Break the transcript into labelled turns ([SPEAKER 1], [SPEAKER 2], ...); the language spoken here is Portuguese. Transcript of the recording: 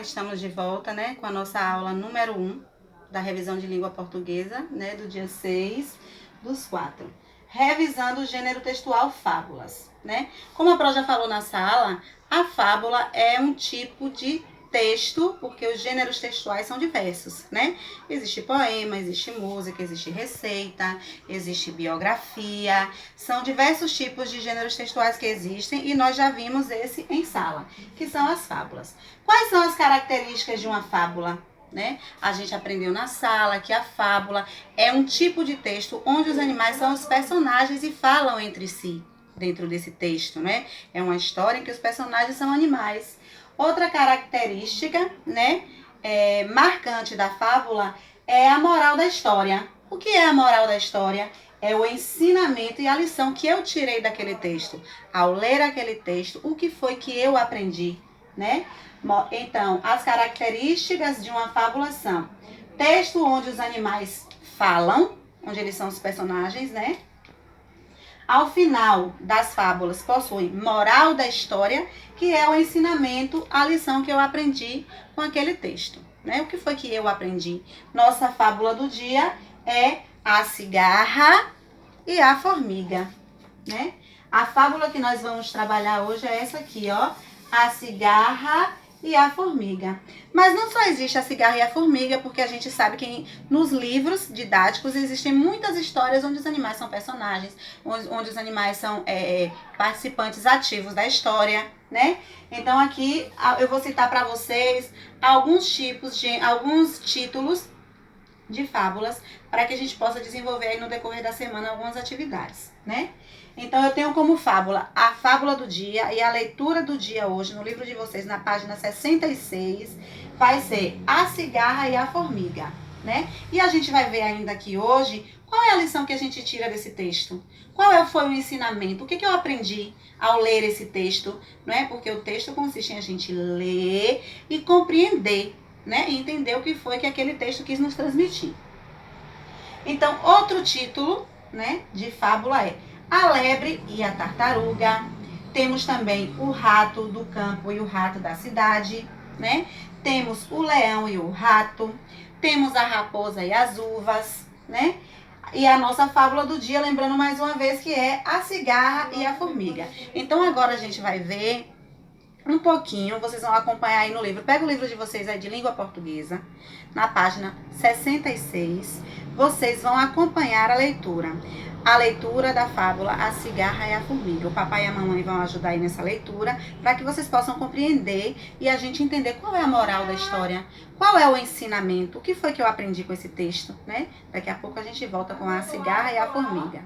[SPEAKER 1] Estamos de volta, né, com a nossa aula número 1 da revisão de língua portuguesa, né, do dia 6/4. Revisando o gênero textual fábulas, né? Como a Pro já falou na sala, a fábula é um tipo de texto, porque os gêneros textuais são diversos, né? Existe poema, existe música, existe receita, existe biografia, são diversos tipos de gêneros textuais que existem e nós já vimos esse em sala, que são as fábulas. Quais são as características de uma fábula? Né? A gente aprendeu na sala que a fábula é um tipo de texto onde os animais são os personagens e falam entre si dentro desse texto, né? É uma história em que os personagens são animais. Outra característica, né, marcante da fábula é a moral da história. O que é a moral da história? É o ensinamento e a lição que eu tirei daquele texto. Ao ler aquele texto, o que foi que eu aprendi, né? Então, as características de uma fábula são texto onde os animais falam, onde eles são os personagens, né? Ao final das fábulas possui moral da história, que é o ensinamento, a lição que eu aprendi com aquele texto, né? O que foi que eu aprendi? Nossa fábula do dia é a cigarra e a formiga, né? A fábula que nós vamos trabalhar hoje é essa aqui, ó, a cigarra e a formiga. Mas não só existe a cigarra e a formiga, porque a gente sabe que nos livros didáticos existem muitas histórias onde os animais são personagens, onde os animais são participantes ativos da história, né? Então aqui eu vou citar para vocês alguns títulos de fábulas para que a gente possa desenvolver aí no decorrer da semana algumas atividades, né? Então eu tenho como fábula a fábula do dia, e a leitura do dia hoje no livro de vocês, na página 66, vai ser a cigarra e a formiga, né? E a gente vai ver ainda aqui hoje qual é a lição que a gente tira desse texto. Foi o ensinamento? O que eu aprendi ao ler esse texto? Não é? Porque o texto consiste em a gente ler e compreender, né? E entender o que foi que aquele texto quis nos transmitir. Então, outro título, né, de fábula é A Lebre e a Tartaruga. Temos também o rato do campo e o rato da cidade, né? Temos o leão e o rato. Temos a raposa e as uvas, né? E a nossa fábula do dia, lembrando mais uma vez, que é a cigarra e a formiga. Então agora a gente vai ver um pouquinho, vocês vão acompanhar aí no livro. Pega o livro de vocês aí de língua portuguesa, na página 66. Vocês vão acompanhar a leitura. A leitura da fábula A Cigarra e a Formiga. O papai e a mamãe vão ajudar aí nessa leitura, para que vocês possam compreender e a gente entender qual é a moral da história, qual é o ensinamento, o que foi que eu aprendi com esse texto, né? Daqui a pouco a gente volta com A Cigarra e a Formiga.